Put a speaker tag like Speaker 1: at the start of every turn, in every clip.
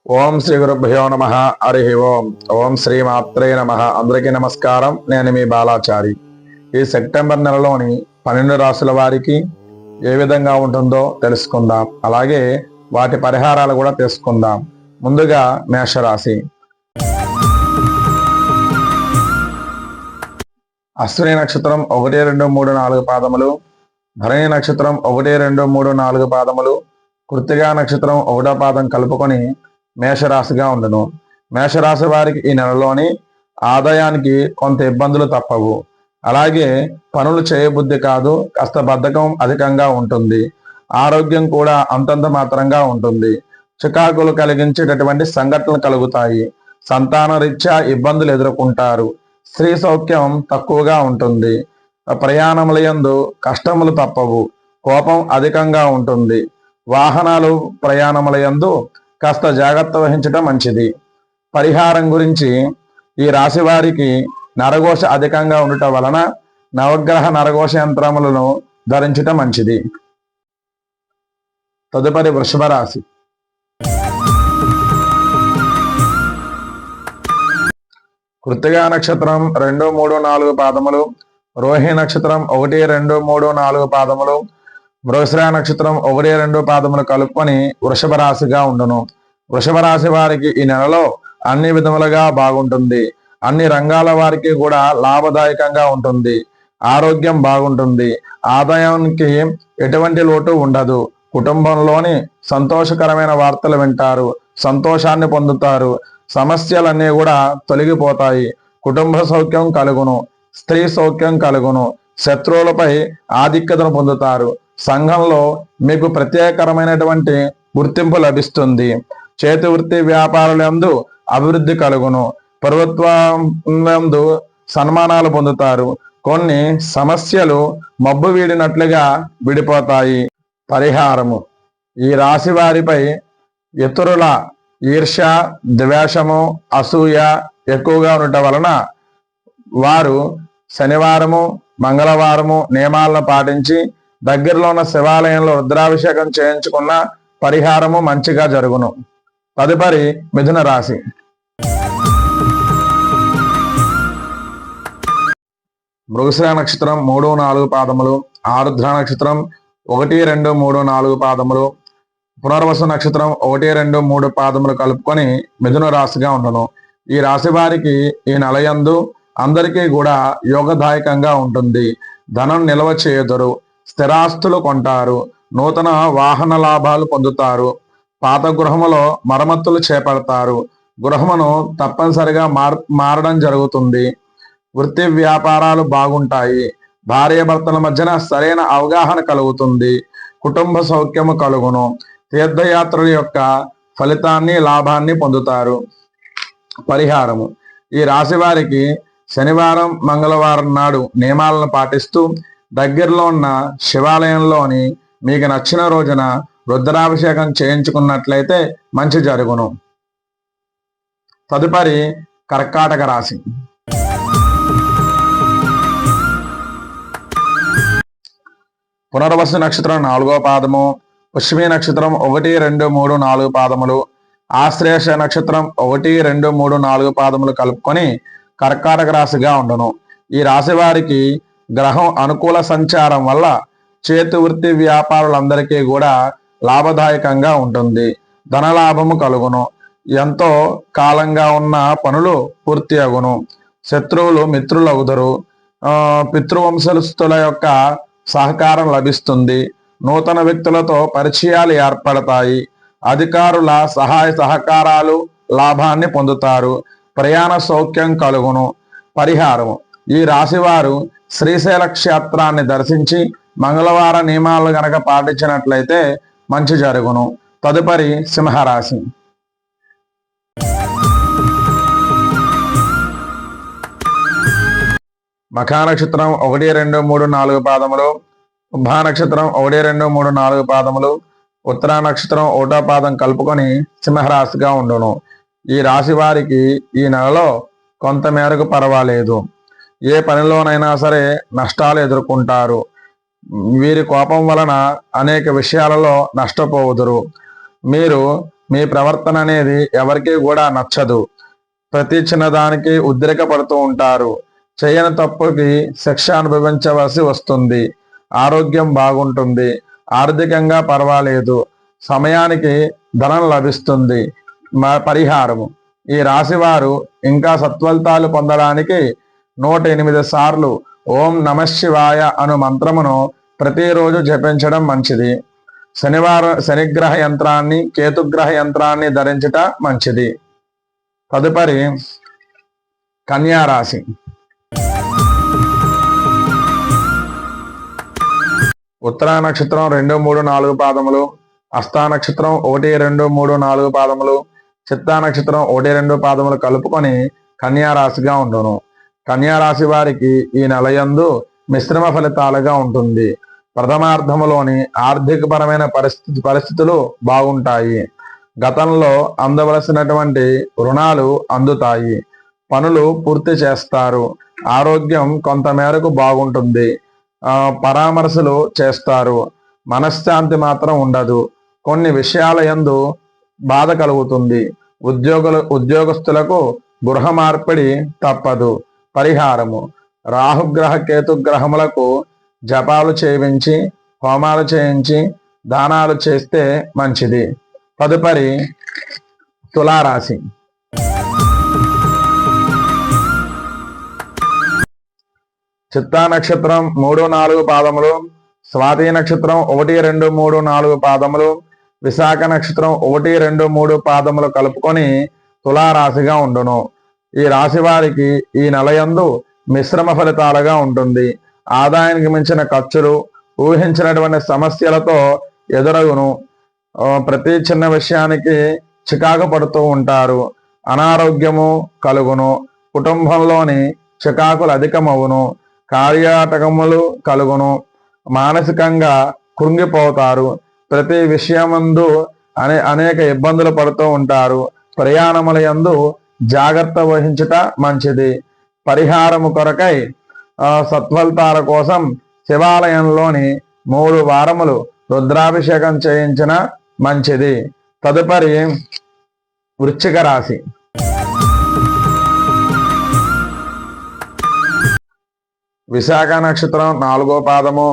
Speaker 1: ఓం శ్రీ గురుభ్యో నమ. హరి ఓం. ఓం శ్రీ మాత్రే నమ. అందరికీ నమస్కారం. నేను మీ బాలాచారి. ఈ సెప్టెంబర్ నెలలోని 12 రాశుల వారికి ఏ విధంగా ఉంటుందో తెలుసుకుందాం. అలాగే వాటి పరిహారాలు కూడా తెలుసుకుందాం. ముందుగా మేషరాశి. అశ్విని నక్షత్రం 1, 2, 3, 4 పాదములు, భరణి నక్షత్రం 1, 2, 3, 4 పాదములు, కృత్తికా నక్షత్రం 1వ పాదం కలుపుకొని మేషరాశిగా ఉండును. మేషరాశి వారికి ఈ నెలలోని ఆదాయానికి కొంత ఇబ్బందులు తప్పవు. అలాగే పనులు చేయబుద్ధి కాదు, కాస్త బద్ధకం అధికంగా ఉంటుంది. ఆరోగ్యం కూడా అంతంత మాత్రంగా ఉంటుంది. చికాకులు కలిగించేటటువంటి సంఘటనలు కలుగుతాయి. సంతాన రీత్యా ఇబ్బందులు ఎదుర్కొంటారు. స్త్రీ సౌఖ్యం తక్కువగా ఉంటుంది. ప్రయాణముల యందు కష్టములు తప్పవు. కోపం అధికంగా ఉంటుంది. వాహనాలు ప్రయాణముల యందు కాస్త జాగ్రత్త వహించడం మంచిది. పరిహారం గురించి, ఈ రాశి వారికి నరఘోష అధికంగా ఉండటం వలన నవగ్రహ నరఘోష యంత్రములను ధరించటం మంచిది. తదుపరి వృషభ రాశి. కృత్తికా నక్షత్రం 2, 3, 4 పాదములు, రోహిణి నక్షత్రం 1, 2, 3, 4 పాదములు, మృగశిర నక్షత్రం 1, 2 పాదములు కలుపుకొని వృషభ రాశిగా ఉండును. వృషభ రాశి వారికి ఈ నెలలో అన్ని విధములుగా బాగుంటుంది. అన్ని రంగాల వారికి కూడా లాభదాయకంగా ఉంటుంది. ఆరోగ్యం బాగుంటుంది. ఆదాయానికి ఎటువంటి లోటు ఉండదు. కుటుంబంలోని సంతోషకరమైన వార్తలు వింటారు. సంతోషాన్ని పొందుతారు. సమస్యలన్నీ కూడా తొలగిపోతాయి. కుటుంబ సౌఖ్యం కలుగును. స్త్రీ సౌఖ్యం కలుగును. శత్రువులపై ఆధిక్యతను పొందుతారు. సంఘంలో మీకు ప్రత్యేకమైనటువంటి గుర్తింపు లభిస్తుంది. చేతి వృత్తి వ్యాపారాలందు అభివృద్ధి కలుగును. ప్రభుత్వందు సన్మానాలు పొందుతారు. కొన్ని సమస్యలు మబ్బు వీడినట్లుగా విడిపోతాయి. పరిహారము: ఈ రాశి వారిపై ఇతరుల ఈర్ష్య, ద్వేషము, అసూయ ఎక్కువగా ఉండటం వలన వారు శనివారము, మంగళవారము నియమాలను పాటించి దగ్గరలో ఉన్న శివాలయంలో రుద్రాభిషేకం చేయించుకున్న పరిహారము మంచిగా జరుగును. తదుపరి మిథున రాశి. మృగశిర నక్షత్రం 3, 4 పాదములు, ఆరుద్ర నక్షత్రం 1, 2, 3, 4 పాదములు, పునర్వసు నక్షత్రం 1, 2, 3 పాదములు కలుపుకొని మిథున రాశిగా ఉండను. ఈ రాశి వారికి ఈ నెలయందు అందరికీ కూడా యోగదాయకంగా ఉంటుంది. ధనం నిల్వ చేయుదురు. స్థిరాస్తులు కొంటారు. నూతన వాహన లాభాలు పొందుతారు. పాత గృహములో మరమ్మతులు చేపడతారు. గృహమును తప్పనిసరిగా మారడం జరుగుతుంది. వృత్తి వ్యాపారాలు బాగుంటాయి. భార్యాభర్తల మధ్యన సరైన అవగాహన కలుగుతుంది. కుటుంబ సౌఖ్యము కలుగును. తీర్థయాత్రల యొక్క ఫలితాన్ని, లాభాన్ని పొందుతారు. పరిహారము: ఈ రాశి వారికి శనివారం, మంగళవారం నాడు నియమాలను పాటిస్తూ దగ్గరలో ఉన్న శివాలయంలోని మీకు నచ్చిన రోజున రుద్రాభిషేకం చేయించుకున్నట్లయితే మంచి జరుగును. తదుపరి కర్కాటక రాశి. పునర్వసు నక్షత్రం 4వ పాదము, పుష్యమి నక్షత్రం 1, 2, 3, 4 పాదములు, ఆశ్లేష నక్షత్రం 1, 2, 3, 4 పాదములు కలుపుకొని కర్కాటక రాశిగా ఉండను. ఈ రాశి వారికి గ్రహం అనుకూల సంచారం వల్ల చేతి వృత్తి వ్యాపారులందరికీ కూడా లాభదాయకంగా ఉంటుంది. ధనలాభము కలుగును. ఎంతో కాలంగా ఉన్న పనులు పూర్తి అగును. శత్రువులు మిత్రులవుదురు. పితృవంశస్థుల యొక్క సహకారం లభిస్తుంది. నూతన వ్యక్తులతో పరిచయాలు ఏర్పడతాయి. అధికారుల సహాయ సహకారాలు లాభాన్ని పొందుతారు. ప్రయాణ సౌఖ్యం కలుగును. పరిహారము: ఈ రాశివారు శ్రీశైల క్షేత్రాన్ని దర్శించి మంగళవార నియమాలు గనక పాటించినట్లయితే మంచి జరుగును. తదుపరి సింహరాశి. మఖా నక్షత్రం 1, 2, 3, 4 పాదములు, ఉభా నక్షత్రం 1, 2, 3, 4 పాదములు, ఉత్తరా నక్షత్రం 1వ పాదం కలుపుకొని సింహరాశిగా ఉండును. ఈ రాశి వారికి ఈ నెలలో కొంత మేరకు పర్వాలేదు. ఏ పనిలోనైనా సరే నష్టాలు ఎదుర్కొంటారు. వీరి కోపం వలన అనేక విషయాలలో నష్టపోవుదురు. మీరు మీ ప్రవర్తన అనేది ఎవరికి కూడా నచ్చదు. ప్రతి చిన్నదానికి ఉద్రేక పడుతూ ఉంటారు. చేయని తప్పుకి శిక్ష అనుభవించవలసి వస్తుంది. ఆరోగ్యం బాగుంటుంది. ఆర్థికంగా పర్వాలేదు. సమయానికి ధనం లభిస్తుంది. పరిహారము: ఈ రాశివారు ఇంకా సత్ఫలితాలు పొందడానికి 108 సార్లు ఓం నమఃశివాయ అను మంత్రమును ప్రతిరోజు జపించడం మంచిది. శనిగ్రహ యంత్రాన్ని, కేతుగ్రహ యంత్రాన్ని ధరించుట మంచిది. తదుపరి కన్యా రాశి. ఉత్తరా నక్షత్రం 2, 3, 4 పాదములు, హస్తా నక్షత్రం 1, 2, 3, 4 పాదములు, చిత్తా నక్షత్రం 1, 2 పాదములు కలుపుకొని కన్యా రాశిగా ఉండును. కన్యా రాశి వారికి ఈ నెలయందు మిశ్రమ ఫలితాలుగా ఉంటుంది. ప్రథమార్థములోని ఆర్థికపరమైన పరిస్థితులు బాగుంటాయి. గతంలో అందవలసినటువంటి రుణాలు అందుతాయి. పనులు పూర్తి చేస్తారు. ఆరోగ్యం కొంతమేరకు బాగుంటుంది. పరామర్శలు చేస్తారు. మనశ్శాంతి మాత్రం ఉండదు. కొన్ని విషయాల యందు బాధ కలుగుతుంది. ఉద్యోగస్తులకు గృహ మార్పిడి తప్పదు. పరిహారము: రాహుగ్రహ కేతుగ్రహములకు జపాలు చేయించి, హోమాలు చేయించి, దానాలు చేస్తే మంచిది. తదుపరి తులారాశి. చిత్తా నక్షత్రం 3, 4 పాదములు, స్వాతి నక్షత్రం 1, 2, 3, 4 పాదములు, విశాఖ నక్షత్రం 1, 2, 3 పాదములు కలుపుకొని తులారాశిగా ఉండును. ఈ రాశి వారికి ఈ నెలయందు మిశ్రమ ఫలితాలుగా ఉంటుంది. ఆదాయానికి మించిన ఖర్చులు, ఊహించినటువంటి సమస్యలతో ఎదురగును. ప్రతి చిన్న విషయానికి చికాకు పడుతూ ఉంటారు. అనారోగ్యము కలుగును. కుటుంబంలోని చికాకులు అధికమవును. కార్యాటకములు కలుగును. మానసికంగా కృంగిపోతారు. ప్రతి విషయమందు అనేక ఇబ్బందులు పడుతూ ఉంటారు. ప్రయాణముల యందు జాగ్రత్త వహించుట మంచిది. పరిహారము కొరకై సత్ఫలితాల కోసం శివాలయంలోని 3 వారములు రుద్రాభిషేకం చేయించిన మంచిది. తదుపరి వృశ్చిక రాశి. విశాఖ నక్షత్రం 4వ పాదము,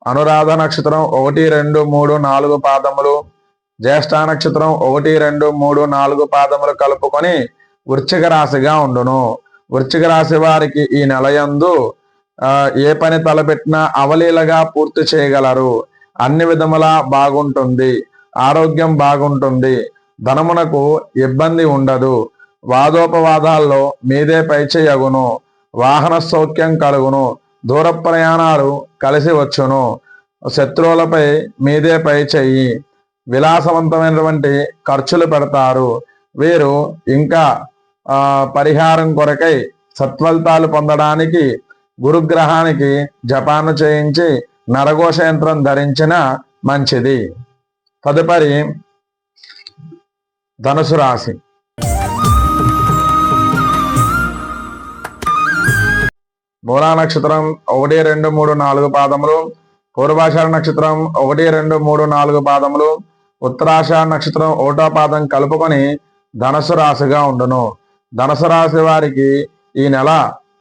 Speaker 1: అనురాధ నక్షత్రం 1, 2, 3, 4 పాదములు, జ్యేష్ఠ నక్షత్రం 1, 2, 3, 4 పాదములు కలుపుకొని వృశ్చిక రాశిగా ఉండును. వృశ్చిక రాశి వారికి ఈ నెలయందు ఏ పని తలపెట్టినా అవలీలగా పూర్తి చేయగలరు. అన్ని విధములా బాగుంటుంది. ఆరోగ్యం బాగుంటుంది. ధనమునకు ఇబ్బంది ఉండదు. వాదోపవాదాల్లో మీదే పైచేయగును. వాహన సౌఖ్యం కలుగును. దూర ప్రయాణాలు కలిసి వచ్చును. శత్రువులపై మీదే పై చెయ్యి. విలాసవంతమైనటువంటి ఖర్చులు పెడతారు. వీరు ఇంకా పరిహారం కొరకై సత్ఫలితాలు పొందడానికి గురుగ్రహానికి జపాను చేయించి నరఘోష యంత్రం ధరించిన మంచిది. తదుపరి ధనుసు రాశి. మూలా నక్షత్రం 1, 2, 3, 4 పాదములు, పూర్వాషాఢ నక్షత్రం 1, 2, 3, 4 పాదములు, ఉత్తరాషాఢ నక్షత్రం 1వ పాదం కలుపుకొని ధనుసు రాశిగా ఉండును. ధనుసు రాశి వారికి ఈ నెల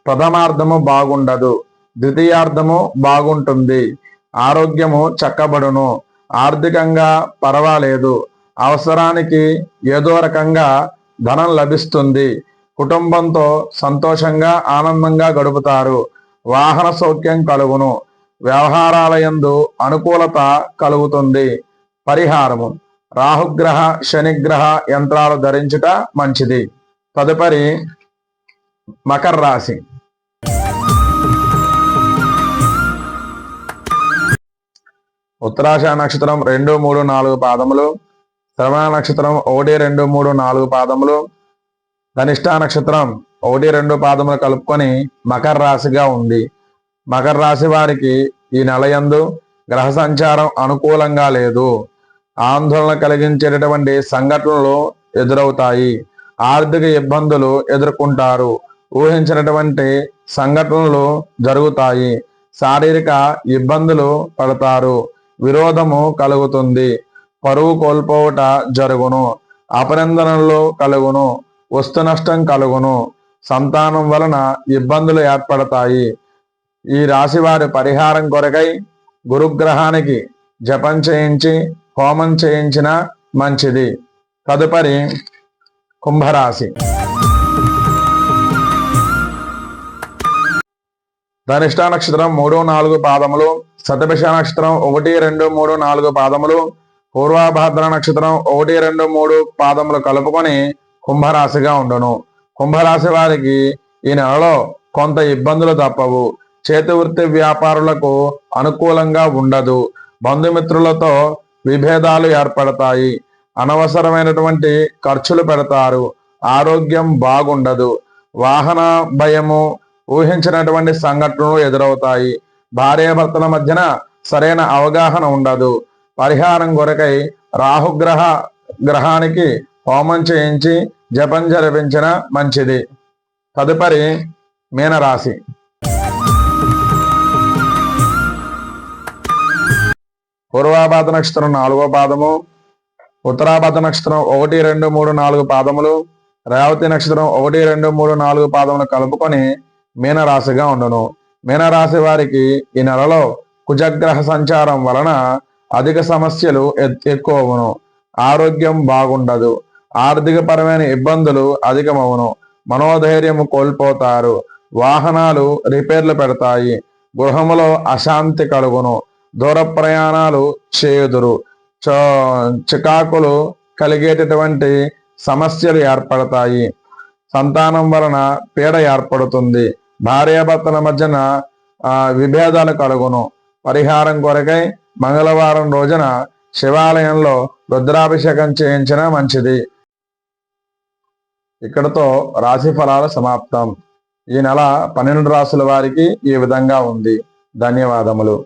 Speaker 1: ప్రథమార్థము బాగుండదు. ద్వితీయార్థము బాగుంటుంది. ఆరోగ్యము చక్కబడును. ఆర్థికంగా పర్వాలేదు. అవసరానికి ఏదో రకంగా ధనం లభిస్తుంది. కుటుంబంతో సంతోషంగా ఆనందంగా గడుపుతారు. వాహన సౌఖ్యం కలుగును. వ్యవహారాల యందు అనుకూలత కలుగుతుంది. పరిహారము: రాహుగ్రహ శనిగ్రహ యంత్రాలు ధరించుట మంచిది. తదుపరి మకర రాశి. ఉత్తరాషాఢ నక్షత్రం 2, 3, 4 పాదములు, శ్రవణ నక్షత్రం 1, 2, 3, 4 పాదములు, ధనిష్ఠ నక్షత్రం 1, 2 పాదములు కలుపుకొని మకర రాశిగా ఉంది. మకర రాశి వారికి ఈ నెలయందు గ్రహ సంచారం అనుకూలంగా లేదు. ఆందోళన కలిగించేటటువంటి సంఘటనలు ఎదురవుతాయి. ఆర్థిక ఇబ్బందులు ఎదుర్కొంటారు. ఊహించినటువంటి సంఘటనలు జరుగుతాయి. శారీరక ఇబ్బందులు పడతారు. విరోధము కలుగుతుంది. పరువు కోల్పోవట జరుగును. అపనిందనలు కలుగును, వస్తు నష్టం కలుగును, సంతానం వలన ఇబ్బందులు ఏర్పడతాయి. ఈ రాశి వారి పరిహారం కొరకై గురుగ్రహానికి జపం చేయించి హోమం చేయించిన మంచిది. తదుపరి కుంభరాశి. ధనిష్ట నక్షత్రం 3-4 పాదములు, శతభిష నక్షత్రం 1, 2, 3, 4 పాదములు, పూర్వభాద్ర నక్షత్రం 1, 2, 3 పాదములు కలుపుకొని కుంభరాశిగా ఉండును. కుంభరాశి వారికి ఈ నెలలో కొంత ఇబ్బందులు తప్పవు. చేతి వృత్తి వ్యాపారులకు అనుకూలంగా ఉండదు. బంధుమిత్రులతో విభేదాలు ఏర్పడతాయి. అనవసరమైనటువంటి ఖర్చులు పెడతారు. ఆరోగ్యం బాగుండదు. వాహన భయము, ఊహించినటువంటి సంఘటనలు ఎదురవుతాయి. భార్యాభర్తల మధ్యన సరైన అవగాహన ఉండదు. పరిహారం కొరకై గ్రహానికి హోమం చేయించి జపం జరిపించిన మంచిది. తదుపరి మీనరాశి. పూర్వాభాద్ర నక్షత్రం 4వ పాదము, ఉత్తరాభాద్ర నక్షత్రం 1, 2, 3, 4 పాదములు, రేవతి నక్షత్రం 1, 2, 3, 4 పాదములు కలుపుకొని మీనరాశిగా ఉండును. మీనరాశి వారికి ఈ నెలలో కుజగ్రహ సంచారం వలన అధిక సమస్యలు ఎక్కువవును. ఆరోగ్యం బాగుండదు. ఆర్థికపరమైన ఇబ్బందులు అధికమవును. మనోధైర్యము కోల్పోతారు. వాహనాలు రిపేర్లు పెడతాయి. గృహములో అశాంతి కలుగును. దూర ప్రయాణాలు చేయుదురు. చికాకులు కలిగేటటువంటి సమస్యలు ఏర్పడతాయి. సంతానం వలన పీడ ఏర్పడుతుంది. భార్యాభర్తల మధ్యన విభేదాలు కలుగును. పరిహారం కొరకై మంగళవారం రోజున శివాలయంలో రుద్రాభిషేకం చేయించిన మంచిది. ఇక్కడతో రాశి ఫలాలు సమాప్తం. ఈ నెల 12 రాశుల వారికి ఈ విధంగా ఉంది. ధన్యవాదములు.